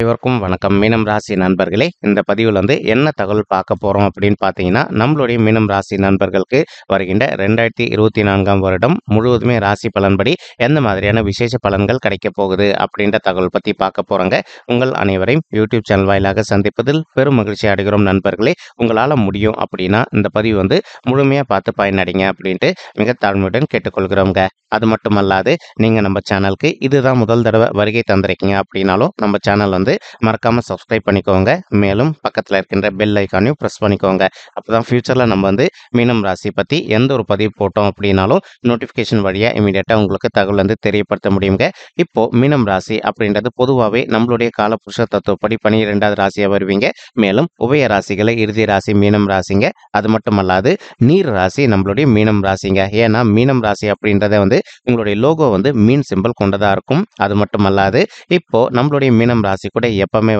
அனைவருக்கும் வணக்கம். மீனம் ராசி நண்பர்களே, இந்த பதிவில் என்ன தகவல் பார்க்க போறோம் அப்படின்னு பார்த்தீங்கன்னா, நம்மளுடைய மீனம் ராசி நண்பர்களுக்கு வருகின்ற 2024ஆம் வருடம் முழுவதுமே ராசி பலன்படி எந்த மாதிரியான விசேஷ பலன்கள் கிடைக்க போகுது அப்படின்ற தகவல் பத்தி பார்க்க போறோங்க. உங்கள் அனைவரையும் யூடியூப் சேனல் வாயிலாக சந்திப்பதில் பெரும் மகிழ்ச்சி அடைகிறோம் நண்பர்களே. உங்களால முடியும் அப்படின்னா இந்த பதிவு முழுமையா பார்த்து பயனடைங்க அப்படின்ட்டு மிக தாழ்மையுடன் கேட்டுக்கொள்கிறோங்க. அது மட்டுமல்லாது நீங்க நம்ம சேனலுக்கு இதுதான் முதல் தடவை வருகை தந்திருக்கீங்க அப்படின்னாலும் நம்ம சேனல் மறக்காம சப்ஸ்கிரைப் பண்ணிக்கோங்க. மேலும் பக்கத்தில் இருக்கின்ற பெல் ஐக்கானையும் ப்ரெஸ் பண்ணிக்கோங்க. அப்பதான் ஃபியூச்சர்ல நம்ம மீனம் ராசி பத்தி எந்த ஒரு பதிவு போட்டோம் அப்படின்னாலும் நோட்டிஃபிகேஷன் வழியா இமீடியட்டா உங்களுக்கு தகவல் தெரியப்படுத்த முடியுங்க. இப்போ மீனம் ராசி அப்படின்றது பொதுவாகவே நம்மளுடைய காலபுருஷ தத்துவப்படி 12வது ராசியா வருவீங்க. மேலும் உபய ராசிகளை இறுதி ராசி மீனம் ராசிங்க. அது மட்டுமல்லாது நீர் ராசி நம்மளுடைய மீனம் ராசிங்க. ஏன்னா மீனம் ராசி அப்படின்றத உங்களுடைய லோகோ மீன் சிம்பிள் கொண்டதா இருக்கும். அது மட்டுமல்லாது இப்போ நம்மளுடைய மீனம் ராசி கூட எப்பவுமே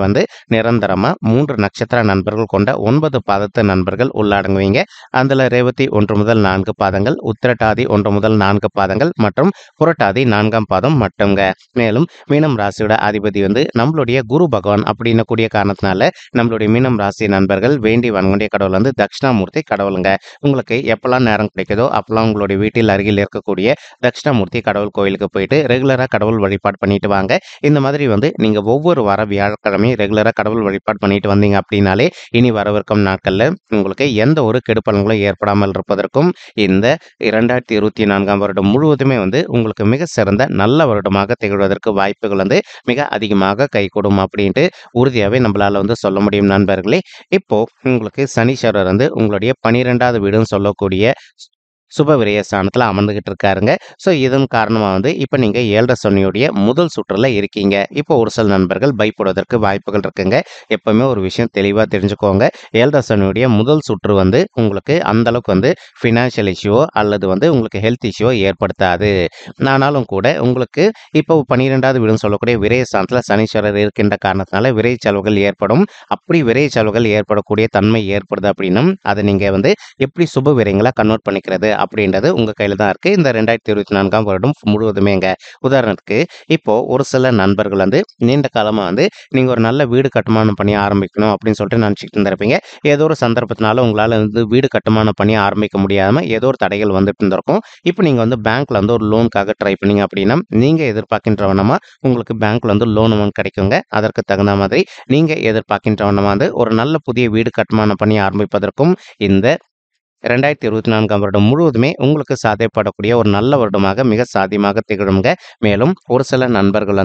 நிரந்தரமா 3 நட்சத்திர நண்பர்கள் கொண்ட 9 பாதத்து நண்பர்கள் உள்ளடங்குவீங்க. அதுல ரேவதி 1 முதல் 4 பாதங்கள், உத்திரட்டாதி 1 முதல் 4 பாதங்கள் மற்றும் புரட்டாதி 4ஆம் பாதம் மட்டுங்க. மேலும் மீனம் ராசியோட அதிபதி நம்மளுடைய குரு பகவான் அப்படின்னு கூடிய காரணத்தினால நம்மளுடைய மீனம் ராசி நண்பர்கள் வேண்டி வணங்கிய கடவுள் தட்சிணாமூர்த்தி கடவுளுங்க. உங்களுக்கு எப்பெல்லாம் நேரம் கிடைக்குதோ அப்பெல்லாம் உங்களுடைய வீட்டில் அருகில் இருக்கக்கூடிய தட்சிணாமூர்த்தி கடவுள் கோயிலுக்கு போயிட்டு ரெகுலரா கடவுள் வழிபாடு பண்ணிட்டு வாங்க. இந்த மாதிரி நீங்க ஒவ்வொரு வார வியாழக்கிழமையும் ரெகுலரா கடவுள் வழிபாடு பண்ணிட்டு வந்தீங்க அப்படின்னாலே இனி வரவிருக்கும் நாட்கள்ல உங்களுக்கு எந்த ஒரு கெடுபலன்களும் ஏற்படாமல் இருப்பதற்கும் இந்த 2024ஆம் வருடம் முழுவதுமே உங்களுக்கு மிக சிறந்த நல்ல வருடமாக திகழ்வதற்கு வாய்ப்புகள் மிக அதிகமாக கைகூடும் அப்படின்ட்டு உறுதியாவே நம்மளால சொல்ல முடியும் நண்பர்களே. இப்போ உங்களுக்கு சனீஸ்வரர் உங்களுடைய 12வது வீடுன்னு சொல்லக்கூடிய சுப விரய ஸ்தானத்தில் அமர்ந்துகிட்டு இருக்காருங்க. ஸோ இதன் காரணமாக இப்போ நீங்கள் 7 சனியுடைய முதல் சுற்றுல இருக்கீங்க. இப்போ ஒரு சில நண்பர்கள் பயப்படுவதற்கு வாய்ப்புகள் இருக்குங்க. எப்பவுமே ஒரு விஷயம் தெளிவாக தெரிஞ்சுக்கோங்க. 7 சனியுடைய முதல் சுற்று உங்களுக்கு அந்த அளவுக்கு ஃபினான்ஷியல் இஷ்யூவோ அல்லது உங்களுக்கு ஹெல்த் இஷ்யூவோ ஏற்படுத்தாது. ஆனாலும் கூட உங்களுக்கு இப்போ 12வது வீடுன்னு சொல்லக்கூடிய விரய ஸ்தானத்தில் சனீஸ்வரர் இருக்கின்ற காரணத்தினால விரை செலவுகள் ஏற்படும். அப்படி விரை செலவுகள் ஏற்படக்கூடிய தன்மை ஏற்படுது அப்படின்னா அதை நீங்கள் எப்படி சுப விரயங்களை கன்வெர்ட் பண்ணிக்கிறது அப்படின்றது உங்க கையில தான் இருக்கு. இந்த 2024ஆம் வருடம் முழுவதுமேங்க. உதாரணத்துக்கு இப்போ ஒரு சில நண்பர்கள் நீண்ட காலமா நீங்க ஒரு நல்ல வீடு கட்டுமானம் பண்ணி ஆரம்பிக்கணும் அப்படின்னு சொல்லிட்டு நினைச்சிட்டு இருந்திருப்பீங்க. ஏதோ ஒரு சந்தர்ப்பத்தினால உங்களால வீடு கட்டுமானம் பண்ணி ஆரம்பிக்க முடியாம ஏதோ ஒரு தடைகள் வந்துட்டு இருந்திருக்கும். இப்போ நீங்க பேங்க்ல ஒரு லோனுக்காக ட்ரை பண்ணீங்க அப்படின்னா நீங்க எதிர்பார்க்கின்ற வண்ணமா உங்களுக்கு பேங்க்ல லோன் அமௌண்ட் கிடைக்குங்க. அதற்கு தகுந்த மாதிரி நீங்க எதிர்பார்க்கின்ற வண்ணமா ஒரு நல்ல புதிய வீடு கட்டுமானம் பண்ணி ஆரம்பிப்பதற்கும் இந்த 2024ஆம் வருடம் முழுவதுமே உங்களுக்கு சாத்தியப்படக்கூடிய ஒரு நல்ல வருடமாக மிக சாத்தியமாக திகழுங்க. மேலும் ஒரு சில நண்பர்கள்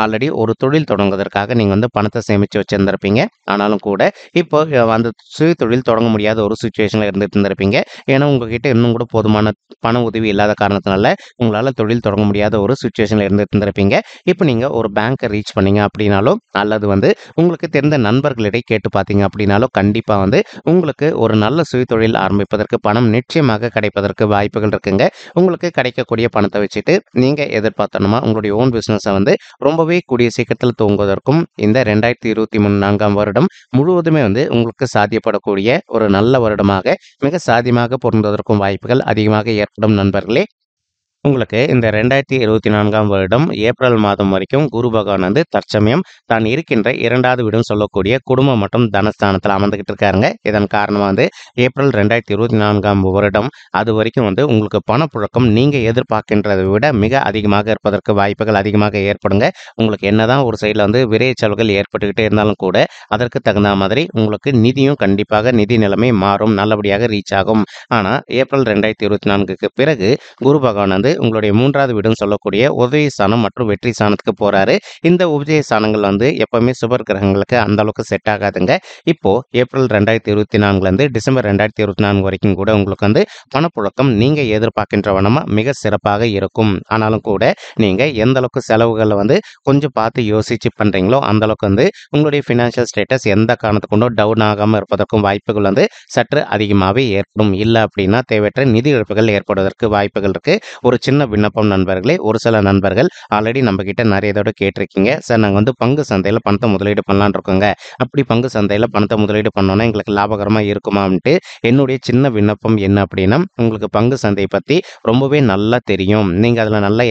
ஆல்ரெடி ஒரு தொழில் தொடங்குவதற்காக நீங்க பணத்தை சேமிச்சு வச்சிருந்திருப்பீங்க. ஆனாலும் கூட இப்போ அந்த சுய தொழில் தொடங்க முடியாத ஒரு சுச்சுவேஷன்ல இருந்துட்டு இருந்திருப்பீங்க. ஏன்னா உங்ககிட்ட இன்னும் கூட போதுமான பண உதவி இல்லாத காரணத்தினால உங்களால தொழில் தொடங்க முடியாத ஒரு சுச்சுவேஷன்ல இருந்துட்டு இருந்திருப்பீங்க. இப்போ நீங்க ஒரு பேங்கை ரீச் பண்ணீங்க அப்படின்னாலும் அல்லது உங்களுக்கு தெரிந்த நண்பர்களிடையே கேட்டு பார்த்தீங்க அப்படின்னாலும் கண்டிப்பா உங்களுக்கு ஒரு நல்ல சுய தொழில் ஆரம்பிப்பதற்கு பணம் நிச்சயமாக கிடைப்பதற்கு வாய்ப்புகள் இருக்குங்க. உங்களுக்கு கிடைக்கக்கூடிய பணத்தை வச்சுட்டு நீங்க எதிர்பார்த்தணுமா உங்களுடைய ஓன் பிசினஸ் ரொம்பவே கூடிய சீக்கிரத்தில் துவங்குவதற்கும் இந்த 2024ஆம் வருடம் முழுவதுமே உங்களுக்கு சாத்தியப்படக்கூடிய ஒரு நல்ல வருடமாக மிக சாத்தியமாக பொருந்துவதற்கும் வாய்ப்புகள் அதிகமாக ஏற்படும் நண்பர்களே. உங்களுக்கு இந்த 2024ஆம் வருடம் ஏப்ரல் மாதம் வரைக்கும் குரு பகவான் தற்சமயம் தான் இருக்கின்ற 2வது வீடுன்னு சொல்லக்கூடிய குடும்பம் மற்றும் தனஸ்தானத்தில் அமர்ந்துகிட்டு இருக்காருங்க. இதன் காரணமாக ஏப்ரல் 2024ஆம் வருடம் அது வரைக்கும் உங்களுக்கு பணப்புழக்கம் நீங்க எதிர்பார்க்கின்றதை விட மிக அதிகமாக இருப்பதற்கு வாய்ப்புகள் அதிகமாக ஏற்படுங்க. உங்களுக்கு என்னதான் ஒரு சைடில் விரைய செலவுகள் ஏற்பட்டுக்கிட்டே இருந்தாலும் கூட அதற்கு தகுந்த மாதிரி உங்களுக்கு நிதியும் கண்டிப்பாக நிதி நிலைமை மாறும், நல்லபடியாக ரீச் ஆகும். ஆனால் ஏப்ரல் 2024க்கு பிறகு குரு பகவான் உங்களுடைய 3வது வீடுன்னு சொல்லக்கூடிய உதவி ஸ்தானம் மற்றும் வெற்றி ஸ்தானத்துக்கு போறாரு. இந்த உபஜய ஸ்தானங்கள் எப்பவுமே சுபர் கிரகங்களுக்கு அந்த அளவுக்கு செட் ஆகாதுங்க. இப்போ ஏப்ரல் 2024 டிசம்பர் 2024 வரைக்கும் கூட உங்களுக்கு பணப்புழக்கம் நீங்க எதிர்பார்க்கின்ற வண்ணமா மிக சிறப்பாக இருக்கும். ஆனாலும் கூட நீங்க எந்த அளவுக்கு செலவுகளை கொஞ்சம் பார்த்து யோசிச்சு பண்றீங்களோ அந்த அளவுக்கு உங்களுடைய பினான்சியல் ஸ்டேட்டஸ் எந்த காரணத்தை கொண்டோ டவுன் ஆகாம இருப்பதற்கும் வாய்ப்புகள் சற்று அதிகமாகவே ஏற்படும். இல்லை அப்படின்னா தேவையற்ற நிதி இழப்புகள் ஏற்படுவதற்கு வாய்ப்புகள் இருக்கு. ஒரு சின்ன விண்ணப்பம் நண்பர்களே. ஒரு சில நண்பர்கள் ஆல்ரெடி நம்ம கிட்ட நிறைய தடவை கேட்டிருக்கீங்க. சார் நாங்க வந்து பங்கு சந்தையில பணத்த முதலீடு பண்ணலான்னு இருக்கோங்க. அப்படி பங்கு சந்தையில பணத்த முதலீடு பண்ணோம்னா எங்களுக்கு லாபகரமா இருக்குமான்ட்டு என்னுடைய சின்ன விண்ணப்பம் என்ன அப்படின்னா, உங்களுக்கு பங்கு சந்தை பத்தி ரொம்பவே நல்லா தெரியும். நீங்க அதுல நல்ல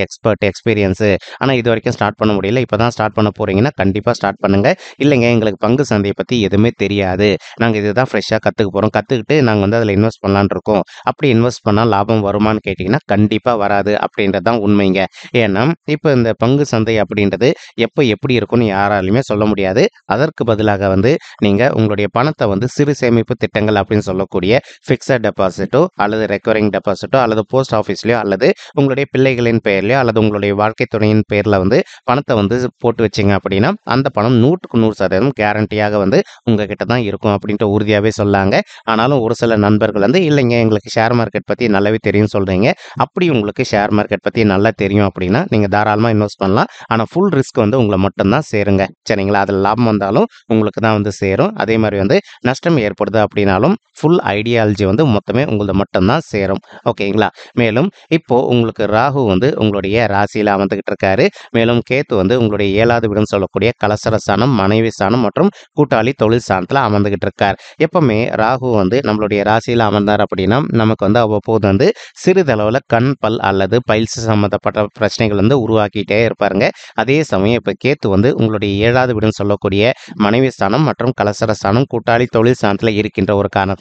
எக்ஸ்பீரியன்ஸு. ஆனா இதுவரைக்கும் ஸ்டார்ட் பண்ண முடியல. இப்பதான் ஸ்டார்ட் பண்ண போறீங்கன்னா, கண்டிப்பா ஸ்டார்ட் பண்ணுங்க. இல்லைங்க எங்களுக்கு பங்கு சந்தைய பத்தி எதுவுமே தெரியாது. நாங்க இதுதான் ஃப்ரெஷ்ஷா கத்துக்க போறோம். கத்துக்கிட்டு நாங்க வந்து அதுல இன்வெஸ்ட் பண்ணலான்னு இருக்கோம். அப்படி இன்வெஸ்ட் பண்ணா லாபம் வருமான்னு கேட்டீங்கன்னா, கண்டிப்பா வராது அப்படின்றது தான் உண்மைங்க. ஏன்னா, இப்ப இந்த பங்கு சந்தை அப்படின்றது எப்ப எப்படி இருக்கும்னு யாராலுமே சொல்ல முடியாது. அதற்கு பதிலாக வந்து நீங்க உங்களுடைய பணத்த வந்து சிறு சேமிப்பு திட்டங்கள் அப்படின்னு சொல்லக்கூடிய ஃபிக்ஸட் டெபாசிட்டோ அல்லது ரெக்கரிங் டெபாசிட்டோ அல்லது போஸ்ட் ஆஃபீஸ்லயோ அல்லது உங்களுடைய பிள்ளைகளின் பெயர்லயோ அல்லது உங்களுடைய வாழ்க்கை துணையின் பேர்ல வந்து பணத்த வந்து போட்டு வச்சீங்க அப்படின்னா, அந்த பணம் 100க்கு 100% கேரண்டியாக வந்து உங்ககிட்ட தான் இருக்கும் அப்படின்ட்டு உறுதியாவே சொல்லாங்க. ஆனாலும் ஒரு சில நண்பர்கள் வந்து இல்லைங்க எங்களுக்கு ஷேர் மார்க்கெட் பத்தி நல்லாவே தெரியும்னு சொல்றீங்க. அப்படி உங்களுக்கு ஷேர் மார்க்கெட் பத்தி நல்லா தெரியும் அப்படின்னா, நீங்க தாராளமா இன்வெஸ்ட் பண்ணலாம். ஆனா ஃபுல் ரிஸ்க் வந்து உங்கள மட்டும் தான் சேருங்க. சரிங்களா? அதுல லாபம் வந்தாலும் உங்களுக்கு தான் வந்து சேரும். அதே மாரி வந்து நஷ்டம் ஏற்படுது அப்படின்னாலும் ஃபுல் ஐடியாலஜி வந்து மொத்தமே உங்களது மட்டும் தான் சேரும். ஓகேங்களா? மேலும் இப்போ உங்களுக்கு ராகு வந்து உங்களுடைய ராசியில அமர்ந்துகிட்டு இருக்காரு. மேலும் கேத்து வந்து உங்களுடைய 7வது வீடுன்னு சொல்லக்கூடிய கலசர ஸ்தானம், மனைவி ஸ்தானம் மற்றும் கூட்டாளி தொழில் ஸ்தானத்துல அமர்ந்துகிட்டு இருக்கார். எப்பவுமே ராகு வந்து நம்மளுடைய ராசியில அமர்ந்தார் அப்படின்னா, நமக்கு வந்து அவ்வப்போது வந்து சிறிதளவுல கண், பல் அல்லது பைல்ஸ் சம்மந்தப்பட்ட பிரச்சனைகள் வந்து உருவாக்கிட்டே இருப்பாருங்க. அதே சமயம் இப்ப கேத்து வந்து உங்களுடைய 7வது வீடுன்னு சொல்லக்கூடிய மனைவி ஸ்தானம் மற்றும் கலசர ஸ்தானம், கூட்டாளி தொழில் ஸ்தானத்துல இருக்கின்ற ஒரு காரணத்தினால,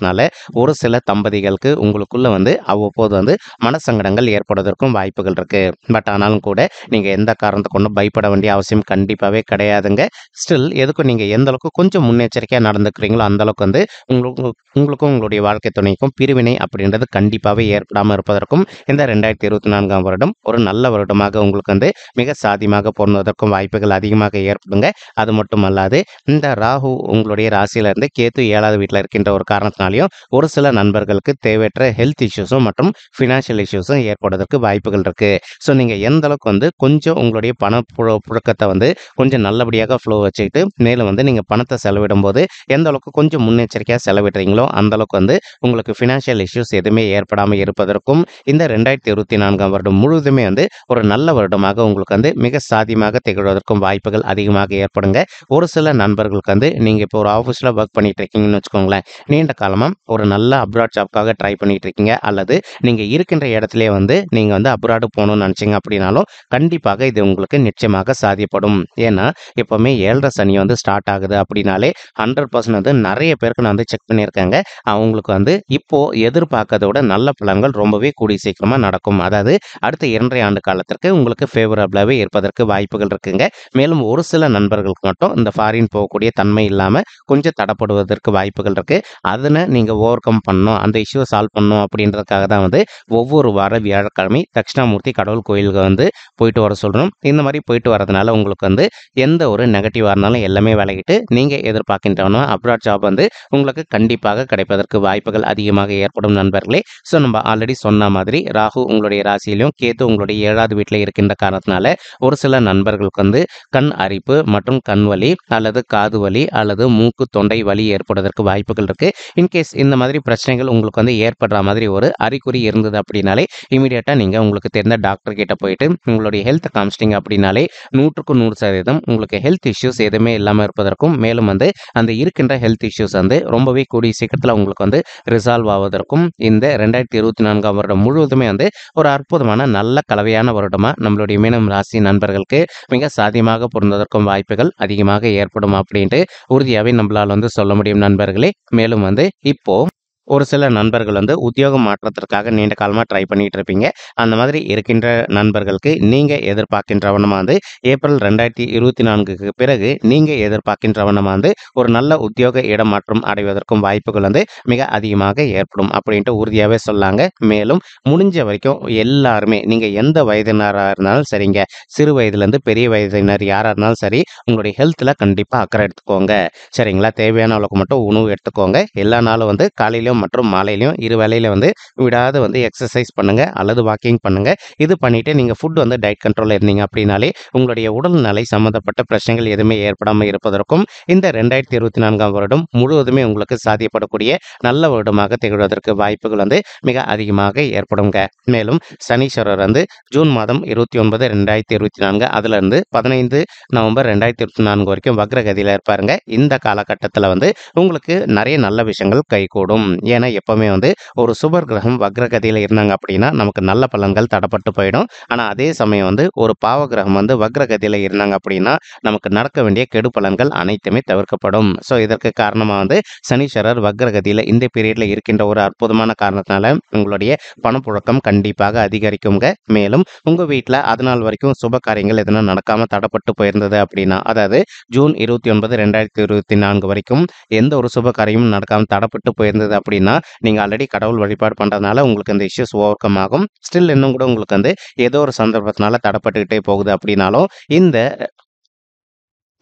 ஒரு சில தம்பதிகளுக்கு உங்களுக்குள்ள வந்து அவ்வப்போது வந்து மனசங்கடங்கள் ஏற்படுவதற்கும் வாய்ப்புகள் இருக்கு. பட் ஆனாலும் கூட நீங்க எந்த காரணத்த கொண்டும் பயப்பட வேண்டிய அவசியம் கண்டிப்பாவே கிடையாதுங்க. ஸ்டில் எதுக்கும் நீங்க எந்த அளவுக்கு கொஞ்சம் முன்னெச்சரிக்கையா நடந்துக்கிறீங்களோ, அந்த அளவுக்கு வந்து உங்களுக்கு உங்களுக்கும் உங்களுடைய வாழ்க்கை துணைக்கும் பிரிவினை அப்படின்றது கண்டிப்பாவே ஏற்படாம இருப்பதற்கும் இந்த 2024ஆம் வருடம் ஒரு நல்ல வருடமாக உங்களுக்கு வந்து மிக சாதியமாக பொருந்துவதற்கும் வாய்ப்புகள் அதிகமாக ஏற்படுங்க. அது மட்டுமல்லாது இந்த ராகு உங்களுடைய ராசியில இருந்து கேத்து 7வது வீட்ல இருக்கின்ற ஒரு காரணத்தினாலயும் ஒரு சில நண்பர்களுக்கு தேவையற்ற ஹெல்த் இஷ்யூஸும் மற்றும் ஃபினான்ஷியல் இஷ்யூஸும் ஏற்படுவதற்கு வாய்ப்புகள் இருக்கு. ஸோ நீங்க எந்த அளவுக்கு வந்து கொஞ்சம் உங்களுடைய பண புழக்கத்தை வந்து கொஞ்சம் நல்லபடியாக ஃப்ளோ வச்சுக்கிட்டு மேலும் வந்து நீங்க பணத்தை செலவிடும்போது எந்த அளவுக்கு கொஞ்சம் முன்னெச்சரிக்கையா செலவிடுறீங்களோ அந்த அளவுக்கு வந்து உங்களுக்கு ஃபினான்ஷியல் இஷ்யூஸ் எதுவுமே ஏற்படாம இருப்பதற்கும் இந்த 2024ஆம் வருடம் முழுவதுமே வந்து ஒரு நல்ல வருடமாக உங்களுக்கு வந்து மிக சாதியமாக திகழ்வதற்கும் வாய்ப்புகள் அதிகமாக ஏற்படுங்க. ஒரு சில நண்பர்களுக்கு வந்து நீங்க இப்போ ஒரு ஆஃபீஸ்ல ஒர்க் பண்ணிட்டு இருக்கீங்கன்னு வச்சுக்கோங்களேன். நீண்ட காலமா ஒரு நல்ல அப்ராட் ஜாப்காக ட்ரை பண்ணிட்டு இருக்கீங்க அல்லது நீங்க இருக்கின்ற இடத்திலே வந்து நீங்க வந்து அப்ராடு போகணும்னு நினைச்சீங்க அப்படின்னாலும் கண்டிப்பாக இது உங்களுக்கு நிச்சயமாக சாத்தியப்படும். ஏன்னா எப்பவுமே 7.5 சனி வந்து ஸ்டார்ட் ஆகுது அப்படின்னாலே 100% வந்து நிறைய பேருக்கு நான் வந்து செக் பண்ணியிருக்கேங்க. அவங்களுக்கு வந்து இப்போ எதிர்பார்க்கறத விட நல்ல பலன்கள் ரொம்பவே கூடிய சீக்கிரமா நடக்கும். அதாவது அடுத்த 2.5 ஆண்டு காலத்திற்கு உங்களுக்கு ஃபேவரபிளாவே இருப்பதற்கு வாய்ப்புகள் இருக்குங்க. மேலும் ஒரு சில நண்பர்களுக்கு மட்டும் இந்த ஃபாரின் போகக்கூடிய தன்மை இல்லாம கொஞ்சம் தடப்படுவதற்கு வாய்ப்புகள் இருக்கு. அதனை நீங்க ஓவர் கம் பண்ணணும், அந்த இஷ்யூ சால்வ் பண்ணணும் அப்படின்றதுக்காக தான் வந்து ஒவ்வொரு வார வியாழக்கிழமை தட்சிணாமூர்த்தி கடவுள் கோயிலுக்கு வந்து போயிட்டு வர சொல்றோம். இந்த மாதிரி போயிட்டு வரதுனால உங்களுக்கு வந்து எந்த ஒரு நெகட்டிவா இருந்தாலும் எல்லாமே விலகிட்டு நீங்க எதிர்பார்க்கின்றன அப்ராட் ஜாப் வந்து உங்களுக்கு கண்டிப்பாக கிடைப்பதற்கு வாய்ப்புகள் அதிகமாக ஏற்படும் நண்பர்களே. ஸோ நம்ம ஆல்ரெடி சொன்ன மாதிரி ராகு உங்களுடைய ராசியிலும் கேத்து உங்களுடைய 7வது வீட்டில் இருக்கின்ற காரணத்தினால ஒரு சில நண்பர்களுக்கு வந்து கண் அரிப்பு மற்றும் கண் வலி அல்லது காது வலி அல்லது மூக்கு தொண்டை வலி ஏற்படுவதற்கு வாய்ப்புகள் இருக்கு. இன்கேஸ் இந்த மாதிரி பிரச்சனைகள் உங்களுக்கு வந்து ஏற்படுற மாதிரி ஒரு அறிகுறி இருந்தது அப்படின்னாலே இமீடியட்டா நீங்க உங்களுக்கு தெரிந்த டாக்டர் கிட்ட போயிட்டு உங்களுடைய ஹெல்த் காமிச்சிட்டிங்க அப்படின்னாலே 100க்கு 100% உங்களுக்கு ஹெல்த் இஷ்யூஸ் எதுவுமே இல்லாம இருப்பதற்கும் மேலும் வந்து அந்த இருக்கின்ற ஹெல்த் இஷ்யூஸ் வந்து ரொம்பவே கூடிய சீக்கிரத்தில் உங்களுக்கு வந்து ரிசால்வ் ஆவதற்கும் இந்த 2024ஆம் வருடம் முழுவதுமே வந்து ஒரு அற்புதமான நல்ல கலவையான வருடமா நம்மளுடைய மீனம் ராசி நண்பர்களுக்கு மிக சாத்தியமாக பொருந்துவதற்கும் வாய்ப்புகள் அதிகமாக ஏற்படும் அப்படின்ட்டு உறுதியாவே நம்மளால வந்து சொல்ல முடியும் நண்பர்களே. மேலும் வந்து இப்போ ஒரு சில நண்பர்கள் வந்து உத்தியோக மாற்றத்திற்காக நீண்ட காலமா ட்ரை பண்ணிட்டு இருப்பீங்க. அந்த மாதிரி இருக்கின்ற நண்பர்களுக்கு நீங்க எதிர்பார்க்கின்ற வண்ணமா வந்து ஏப்ரல் 2024க்கு பிறகு நீங்க எதிர்பார்க்கின்ற வண்ணமா வந்து ஒரு நல்ல உத்தியோக இடமாற்றம் அடைவதற்கும் வாய்ப்புகள் வந்து மிக அதிகமாக ஏற்படும் அப்படின்ட்டு உறுதியாவே சொல்லாங்க. மேலும் முடிஞ்ச வரைக்கும் எல்லாருமே நீங்க எந்த வயதினரா இருந்தாலும் சரிங்க, சிறு வயதுல இருந்து பெரிய வயதினர் யாரா இருந்தாலும் சரி, உங்களுடைய ஹெல்த்ல கண்டிப்பா அக்கறை எடுத்துக்கோங்க. சரிங்களா? தேவையான அளவுக்கு மட்டும் உணவு எடுத்துக்கோங்க. எல்லா நாளும் வந்து காலையிலயும் காலையிலும் மற்றும் மாலையிலும் இரு வேளையில வந்து விடாத வந்து எக்ஸர்சைஸ் பண்ணுங்க அல்லது வாக்கிங் பண்ணுங்க. இது பண்ணிட்டு நீங்க ஃபுட் வந்து டயட் கண்ட்ரோல்ல இருந்தீங்க அப்படின்னாலே, உங்களுடைய உடல்நிலை சம்மந்தப்பட்ட பிரச்சனைகள் எதுவுமே ஏற்படாம இருப்பதற்கும், இந்த 2024ஆம் வருடம் முழுவதுமே உங்களுக்கு சாத்தியப்படக்கூடிய நல்ல வருடமாக திகழ்வதற்கு வாய்ப்புகள் வந்து மிக அதிகமாக ஏற்படுங்க. மேலும் சனீஸ்வரர் வந்து ஜூன் மாதம் 29, 2024 அதிலிருந்து 15 நவம்பர் 2024 வரைக்கும் வக்ரகதியில இருப்பாருங்க. இந்த காலகட்டத்தில வந்து உங்களுக்கு நிறைய நல்ல விஷயங்கள் கைகூடும். ஏன்னா எப்பவுமே வந்து ஒரு சுபர் கிரகம் வக்ரகதியில இருந்தாங்க அப்படின்னா, நமக்கு நல்ல பலன்கள் தடப்பட்டு போயிடும். ஆனா அதே சமயம் வந்து ஒரு பாவ கிரகம் வந்து வக்ரகதியில இருந்தாங்க அப்படின்னா, நமக்கு நடக்க வேண்டிய கெடு பலன்கள் அனைத்துமே தவிர்க்கப்படும். ஸோ இதற்கு காரணமா வந்து சனீஸ்வரர் வக்ரகதியில இந்த பீரியட்ல இருக்கின்ற ஒரு அற்புதமான காரணத்தினால உங்களுடைய பணப்புழக்கம் கண்டிப்பாக அதிகரிக்குங்க. மேலும் உங்க வீட்ல அதுநாள் வரைக்கும் சுப காரியங்கள் எதுனா நடக்காம தடப்பட்டு போயிருந்தது அப்படின்னா, அதாவது ஜூன் 29, 2024 வரைக்கும் எந்த ஒரு சுப காரியமும் நடக்காம தடப்பட்டு போயிருந்தது அப்படின்னா, நீங்க ஆல்ரெடி கடவுள் வழிபாடு பண்றதுனால உங்களுக்கு இந்த இஷ்யூஸ் ஓவர் கம் ஆகும். ஸ்டில் இன்னும் கூட உங்களுக்கு வந்து ஏதோ ஒரு சந்தர்ப்பத்தினால தடப்பட்டுக்கிட்டே போகுது அப்படின்னாலும், இந்த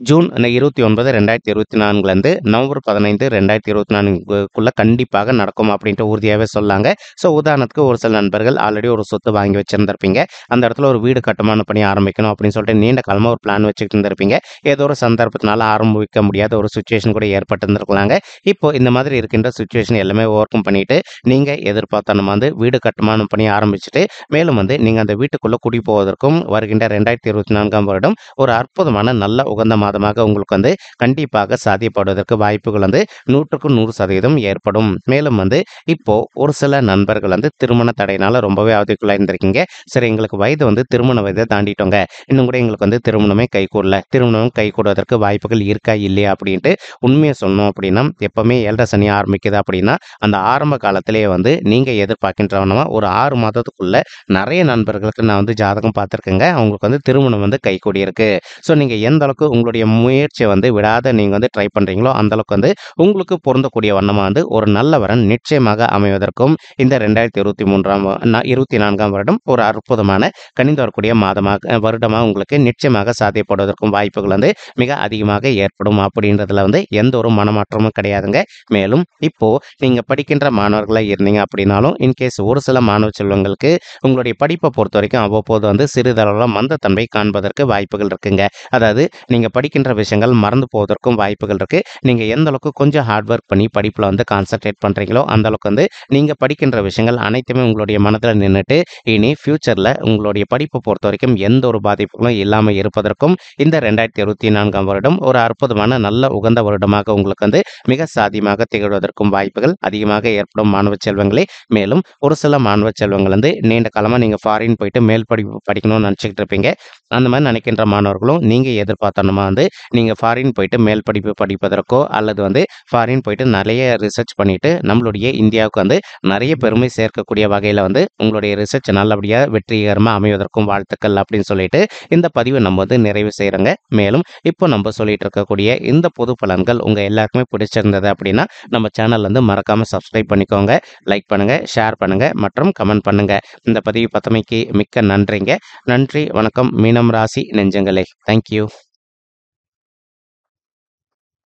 ஜூன் 29, 2024லேருந்து நவம்பர் 15, 2024க்குள்ள கண்டிப்பாக நடக்கும் அப்படின்ட்டு உறுதியாவே சொல்லாங்க. ஸோ உதாரணத்துக்கு ஒரு சில நண்பர்கள் ஆல்ரெடி ஒரு சொத்து வாங்கி வச்சிருந்திருப்பீங்க. அந்த இடத்துல ஒரு வீடு கட்டுமான பணி ஆரம்பிக்கணும் அப்படின்னு சொல்லிட்டு நீண்ட காலமா ஒரு பிளான் வச்சுக்கிட்டு இருந்திருப்பீங்க. ஏதோ ஒரு சந்தர்ப்பத்தினால ஆரம்பிக்க முடியாத ஒரு சிச்சுவேஷன் கூட ஏற்பட்டிருந்திருக்கலாங்க. இப்போ இந்த மாதிரி இருக்கின்ற சிச்சுவேஷன் எல்லாமே ஓவர் கம் பண்ணிட்டு, நீங்க எதிர்பார்த்த நம்ம வந்து வீடு கட்டுமான பணி ஆரம்பிச்சுட்டு, மேலும் வந்து நீங்க அந்த வீட்டுக்குள்ள குடி போவதற்கும் வருகின்ற 2024ஆம் வருடம் ஒரு அற்புதமான நல்ல உகந்த மாதமாக உங்களுக்கு வந்து கண்டிப்பாக சாத்தியப்படுவதற்கு வாய்ப்புகள் வந்து 100க்கு 100% ஏற்படும். மேலும் வந்து இப்போ ஒரு சில நண்பர்கள் வந்து திருமண தடையினால ரொம்பவே அவதிக்குள்ளா இருந்திருக்கீங்க. சரி எங்களுக்கு வயது வந்து திருமண வயதை தாண்டிட்டோங்க. இன்னும் கூட எங்களுக்கு வந்து திருமணமே கைகூடல. திருமணம் கைகூடுவதற்கு வாய்ப்புகள் இருக்கா இல்லையா அப்படின்ட்டு உண்மையை சொல்லணும் அப்படின்னா, எப்பவுமே 7 சனி ஆரம்பிக்குது அப்படின்னா, அந்த ஆரம்ப காலத்திலேயே வந்து நீங்க எதிர்பார்க்கின்றவனமா ஒரு 6 மாதத்துக்குள்ள நிறைய நண்பர்களுக்கு நான் வந்து ஜாதகம் பார்த்துருக்கேங்க. அவங்களுக்கு வந்து திருமணம் வந்து கைகூடி இருக்கு. ஸோ நீங்க எந்த அளவுக்கு உங்களுடைய முயற்சியை வந்து விடாத நீங்க வந்து ட்ரை பண்றீங்களோ, அந்த அளவுக்கு வந்து உங்களுக்கு பொருந்தக்கூடிய வண்ணமா வந்து ஒரு நல்ல வரன் நிச்சயமாக அமைவதற்கும் இந்த 2024ஆம் வருடம் ஒரு அற்புதமான கனிந்து வரக்கூடிய வருடமா உங்களுக்கு நிச்சயமாக சாத்தியப்படுவதற்கும் வாய்ப்புகள் வந்து மிக அதிகமாக ஏற்படும் அப்படின்றதுல வந்து எந்த ஒரு மனமாற்றமும் கிடையாதுங்க. மேலும் இப்போ நீங்க படிக்கின்ற மாணவர்களா இருந்தீங்க அப்படின்னாலும், இன்கேஸ் ஒரு சில மாணவ செல்வங்களுக்கு உங்களுடைய படிப்பை பொறுத்த வரைக்கும் அவ்வப்போது வந்து சிறிதளவுல மந்தத்தன்மை காண்பதற்கு வாய்ப்புகள் இருக்குங்க. அதாவது நீங்க படிக்கின்ற விஷயங்கள் மறந்து போவதற்கும் வாய்ப்புகள் இருக்கு. நீங்க எந்த அளவுக்கு கொஞ்சம் ஹார்ட் ஒர்க் பண்ணி படிப்புல வந்து கான்சன்ட்ரேட் பண்றீங்களோ, அந்த அளவுக்கு வந்து நீங்க படிக்கின்ற விஷயங்கள் அனைத்துமே உங்களுடைய மனதுல நின்னுட்டு, இனி ஃபியூச்சர்ல உங்களுடைய படிப்பை பொறுத்த வரைக்கும் எந்த ஒரு பாதிப்புகளும் இல்லாம இருப்பதற்கும் இந்த 2024ஆம் வருடம் ஒரு அற்புதமான நல்ல உகந்த வருடமாக உங்களுக்கு வந்து மிக சாத்தியமாக திகழ்வதற்கும் வாய்ப்புகள் அதிகமாக ஏற்படும் மாணவ செல்வங்களே. மேலும் ஒரு சில மாணவ செல்வங்கள் வந்து நீண்ட காலமா நீங்க ஃபாரின் போயிட்டு மேல் படிப்பு படிக்கணும்னு நினைச்சுக்கிட்டு இருப்பீங்க. அந்த மாதிரி நினைக்கின்ற மாணவர்களும் நீங்க எதிர்பார்த்தனமா வந்து நீங்க ஃபாரின் போயிட்டு மேல் படிப்பு படிப்பதற்கோ அல்லது வந்து ஃபாரின் போயிட்டு நிறைய ரிசர்ச் பண்ணிட்டு நம்மளுடைய இந்தியாவுக்கு வந்து நிறைய பெருமை சேர்க்கக்கூடிய வகையில வந்து உங்களுடைய ரிசர்ச் நல்லபடியா வெற்றிகரமா அமைவதற்கும் வாழ்த்துக்கள் அப்படின்னு சொல்லிட்டு இந்த பதிவை நம்ம வந்து நிறைவு செய்யறோங்க. மேலும் இப்போ நம்ம சொல்லிட்டு இருக்கக்கூடிய இந்த பொது பலன்கள் உங்க எல்லாருக்குமே பிடிச்சிருந்தது அப்படின்னா நம்ம சேனல் வந்து மறக்காம சப்ஸ்கிரைப் பண்ணிக்கோங்க, லைக் பண்ணுங்க, ஷேர் பண்ணுங்க மற்றும் கமெண்ட் பண்ணுங்க. இந்த பதிவு பத்தமைக்கு மிக்க நன்றிங்க. நன்றி, வணக்கம். மீனம் ராசி நெஞ்சங்களே. தேங்க்யூ.